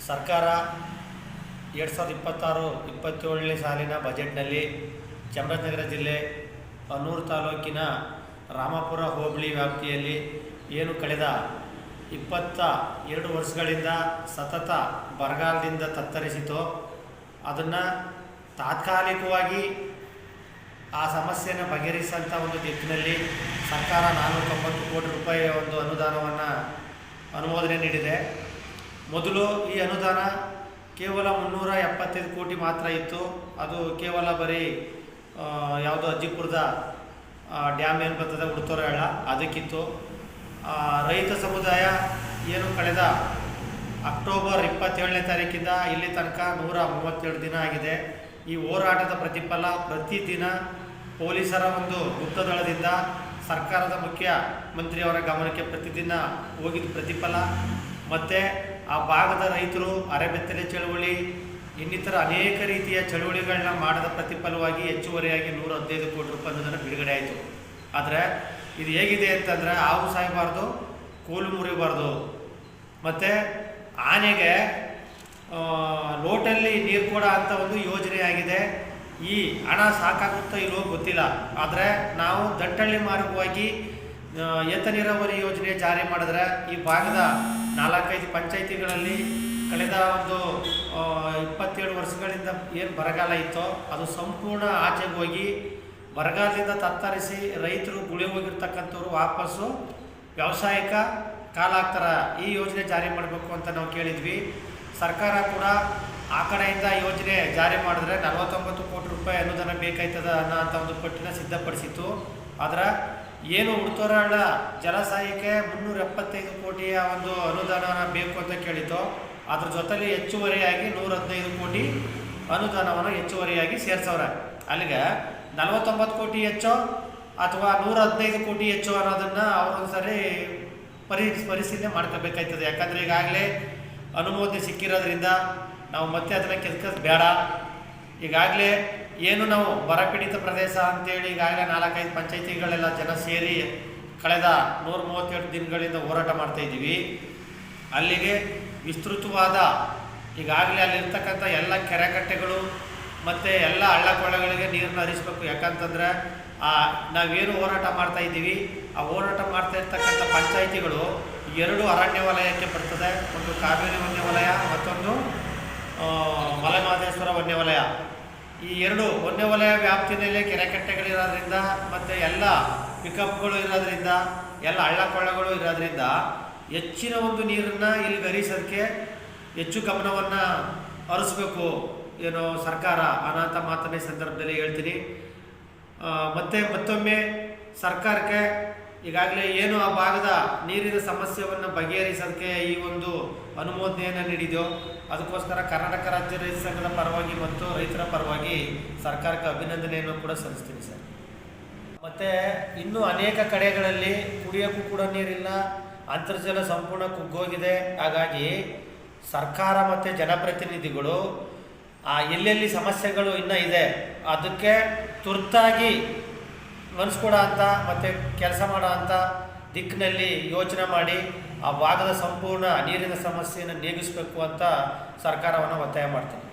ಸರ್ಕಾರ 2026-27ನೇ ಸಾಲಿನ ಬಜೆಟ್ನಲ್ಲಿ ಚಾಮರಾಜನಗರ ಜಿಲ್ಲೆ ಅನೂರು ತಾಲೂಕಿನ ರಾಮಾಪುರ ಹೋಬಳಿ ವ್ಯಾಪ್ತಿಯಲ್ಲಿ ಏನು ಕಳೆದ 22 ವರ್ಷಗಳಿಂದ ಸತತ ಬರಗಾಲದಿಂದ ತತ್ತರಿಸಿತೋ ಅದನ್ನು ತಾತ್ಕಾಲಿಕವಾಗಿ ಆ ಸಮಸ್ಯೆಯನ್ನು ಬಗೆಹರಿಸಂಥ ಒಂದು ದಿಕ್ಕಿನಲ್ಲಿ ಸರ್ಕಾರ 490 ಕೋಟಿ ರೂಪಾಯಿಯ ಒಂದು ಅನುದಾನವನ್ನು ಅನುಮೋದನೆ ನೀಡಿದೆ. ಮೊದಲು ಈ ಅನುದಾನ ಕೇವಲ 375 ಕೋಟಿ ಮಾತ್ರ ಇತ್ತು. ಅದು ಕೇವಲ ಬರೀ ಯಾವುದೋ ಅಜ್ಜಿಪುರದ ಡ್ಯಾಮ್ ಏನು ಬರ್ತದೆ ಉಡ್ತೋರಳ್ಳ ಅದಕ್ಕಿತ್ತು. ರೈತ ಸಮುದಾಯ ಏನು ಕಳೆದ ಅಕ್ಟೋಬರ್ 27ನೇ ತಾರೀಕಿಂದ ಇಲ್ಲಿ ತನಕ 137 ದಿನ ಆಗಿದೆ. ಈ ಹೋರಾಟದ ಪ್ರತಿಫಲ ಪ್ರತಿದಿನ ಪೊಲೀಸರ ಒಂದು ಗುಪ್ತದಳದಿಂದ ಸರ್ಕಾರದ ಮುಖ್ಯಮಂತ್ರಿಯವರ ಗಮನಕ್ಕೆ ಪ್ರತಿದಿನ ಹೋಗಿದ್ದ ಪ್ರತಿಫಲ, ಮತ್ತು ಆ ಭಾಗದ ರೈತರು ಅರೆಬೆತ್ತಲೆ ಚಳುವಳಿ ಇನ್ನಿತರ ಅನೇಕ ರೀತಿಯ ಚಳುವಳಿಗಳನ್ನ ಮಾಡದ ಪ್ರತಿಫಲವಾಗಿ ಹೆಚ್ಚುವರಿಯಾಗಿ 115 ಕೋಟಿ ರೂಪಾಯಿ ಅನುದಾನ ಬಿಡುಗಡೆ ಆಯಿತು. ಆದರೆ ಇದು ಹೇಗಿದೆ ಅಂತಂದರೆ ಹಾವು ಸಾಯಬಾರ್ದು, ಕೋಲು ಮುರಿಬಾರ್ದು, ಮತ್ತು ಆನೆಗೆ ಲೋಟಲ್ಲಿ ನೀರು ಕೊಡೋ ಅಂಥ ಒಂದು ಯೋಜನೆ ಆಗಿದೆ. ಈ ಹಣ ಸಾಕಾಗುತ್ತೋ ಇಲ್ಲವೋ ಗೊತ್ತಿಲ್ಲ. ಆದರೆ ನಾವು ದಂಟಳ್ಳಿ ಮಾರ್ಗವಾಗಿ ಏತ ನೀರಾವರಿ ಯೋಜನೆ ಜಾರಿ ಮಾಡಿದ್ರೆ ಈ ಭಾಗದ 4-5 ಪಂಚಾಯಿತಿಗಳಲ್ಲಿ ಕಳೆದ ಒಂದು 27 ವರ್ಷಗಳಿಂದ ಏನು ಬರಗಾಲ ಇತ್ತೋ ಅದು ಸಂಪೂರ್ಣ ಆಚೆಗೆ ಹೋಗಿ ಬರಗಾಲದಿಂದ ತತ್ತರಿಸಿ ರೈತರು ಗುಳಿ ಹೋಗಿರ್ತಕ್ಕಂಥವ್ರು ವಾಪಸ್ಸು ವ್ಯಾವಸಾಯಿಕ ಕಾಲ ಆಗ್ತಾರೆ. ಈ ಯೋಜನೆ ಜಾರಿ ಮಾಡಬೇಕು ಅಂತ ನಾವು ಕೇಳಿದ್ವಿ. ಸರ್ಕಾರ ಕೂಡ ಆ ಕಡೆಯಿಂದ ಯೋಜನೆ ಜಾರಿ ಮಾಡಿದ್ರೆ 49 ಕೋಟಿ ರೂಪಾಯಿ ಅನುದಾನ ಬೇಕಾಯ್ತದ ಅನ್ನೋ ಅಂಥ ಒಂದು ಪಟ್ಟಿನ ಸಿದ್ಧಪಡಿಸಿತ್ತು. ಆದರೆ ಏನು ಉಡ್ತೋರಳ್ಳ ಜಲಾಶಯಕ್ಕೆ 375 ಕೋಟಿಯ ಒಂದು ಅನುದಾನ ಬೇಕು ಅಂತ ಕೇಳಿತ್ತು. ಅದ್ರ ಜೊತೆಲಿ ಹೆಚ್ಚುವರಿಯಾಗಿ 115 ಕೋಟಿ ಅನುದಾನವನ್ನು ಹೆಚ್ಚುವರಿಯಾಗಿ ಸೇರಿಸವ್ರೆ. ಅಲ್ಲಿಗೆ 49 ಕೋಟಿ ಹೆಚ್ಚೋ ಅಥವಾ 115 ಕೋಟಿ ಹೆಚ್ಚೋ ಅನ್ನೋದನ್ನು ಅವರೊಂದು ಸರಿ ಪರಿಶೀಲನೆ ಮಾಡ್ಕೋಬೇಕಾಯ್ತದೆ. ಯಾಕಂದರೆ ಈಗಾಗಲೇ ಅನುಮೋದನೆ ಸಿಕ್ಕಿರೋದ್ರಿಂದ ನಾವು ಮತ್ತೆ ಅದನ್ನು ಕೆದಕೋದು ಬೇಡ. ಈಗಾಗಲೇ ಏನು ನಾವು ಬರಪೀಡಿತ ಪ್ರದೇಶ ಅಂತೇಳಿ ಈಗಾಗಲೇ 4-5 ಪಂಚಾಯಿತಿಗಳೆಲ್ಲ ಜನ ಸೇರಿ ಕಳೆದ 137 ದಿನಗಳಿಂದ ಹೋರಾಟ ಮಾಡ್ತಾಯಿದ್ದೀವಿ. ಅಲ್ಲಿಗೆ ವಿಸ್ತೃತವಾದ ಈಗಾಗಲೇ ಅಲ್ಲಿರ್ತಕ್ಕಂಥ ಎಲ್ಲ ಕೆರೆಕಟ್ಟೆಗಳು ಮತ್ತು ಎಲ್ಲ ಹಳ್ಳ ಕೊಳ್ಳಗಳಿಗೆ ನೀರನ್ನು ಹರಿಸಬೇಕು. ಯಾಕಂತಂದರೆ ನಾವೇನು ಹೋರಾಟ ಮಾಡ್ತಾಯಿದ್ದೀವಿ ಆ ಹೋರಾಟ ಮಾಡ್ತಾ ಇರ್ತಕ್ಕಂಥ ಪಂಚಾಯಿತಿಗಳು 2 ಅರಣ್ಯ ವಲಯಕ್ಕೆ ಬರ್ತದೆ. ಒಂದು ಕಾವೇರಿ ವನ್ಯ ವಲಯ, ಮತ್ತೊಂದು ಮಲೆಮಹದೇಶ್ವರ ವನ್ಯ ವಲಯ. ಈ 2 ವನ್ಯ ವಲಯ ವ್ಯಾಪ್ತಿಯಲ್ಲಿ ಕೆರೆಕಟ್ಟೆಗಳಿರೋದ್ರಿಂದ ಮತ್ತು ಎಲ್ಲ ಪಿಕಪ್ಗಳು ಇರೋದ್ರಿಂದ ಎಲ್ಲ ಹಳ್ಳ ಕೊಳ್ಳಗಳು ಇರೋದ್ರಿಂದ ಹೆಚ್ಚಿನ ಒಂದು ನೀರನ್ನು ಇಲ್ಲಿಗೆ ಹರಿಸೋದಕ್ಕೆ ಹೆಚ್ಚು ಗಮನವನ್ನು ಹರಿಸ್ಬೇಕು ಏನೋ ಸರ್ಕಾರ ಅನ್ನೋಂಥ ಮಾತನ್ನ ಈ ಸಂದರ್ಭದಲ್ಲಿ ಹೇಳ್ತೀನಿ. ಮತ್ತೊಮ್ಮೆ ಸರ್ಕಾರಕ್ಕೆ ಈಗಾಗಲೇ ಏನು ಆ ಭಾಗದ ನೀರಿನ ಸಮಸ್ಯೆಯನ್ನು ಬಗೆಹರಿಸೋದಕ್ಕೆ ಈ ಒಂದು ಅನುಮೋದನೆಯನ್ನು ನೀಡಿದೆಯೋ ಅದಕ್ಕೋಸ್ಕರ ಕರ್ನಾಟಕ ರಾಜ್ಯ ರೈತ ಸಂಘದ ಪರವಾಗಿ ಮತ್ತು ರೈತರ ಪರವಾಗಿ ಸರ್ಕಾರಕ್ಕೆ ಅಭಿನಂದನೆಯನ್ನು ಕೂಡ ಸಲ್ಲಿಸ್ತೀನಿ ಸರ್. ಮತ್ತು ಇನ್ನೂ ಅನೇಕ ಕಡೆಗಳಲ್ಲಿ ಕುಡಿಯೋಕ್ಕೂ ಕೂಡ ನೀರಿಲ್ಲ, ಅಂತರ್ಜಲ ಸಂಪೂರ್ಣ ಕುಗ್ಗೋಗಿದೆ. ಹಾಗಾಗಿ ಸರ್ಕಾರ ಮತ್ತು ಜನಪ್ರತಿನಿಧಿಗಳು ಎಲ್ಲೆಲ್ಲಿ ಸಮಸ್ಯೆಗಳು ಇನ್ನೂ ಇದೆ ಅದಕ್ಕೆ ತುರ್ತಾಗಿ ಮನಸ್ಕೊಡೋ ಅಂಥ ಮತ್ತು ಕೆಲಸ ಮಾಡೋ ಅಂಥ ದಿಕ್ಕಿನಲ್ಲಿ ಯೋಚನೆ ಮಾಡಿ ಆ ಭಾಗದ ಸಂಪೂರ್ಣ ನೀರಿನ ಸಮಸ್ಯೆಯನ್ನು ನೀಗಿಸಬೇಕು ಅಂತ ಸರ್ಕಾರವನ್ನು ಒತ್ತಾಯ ಮಾಡ್ತೀನಿ.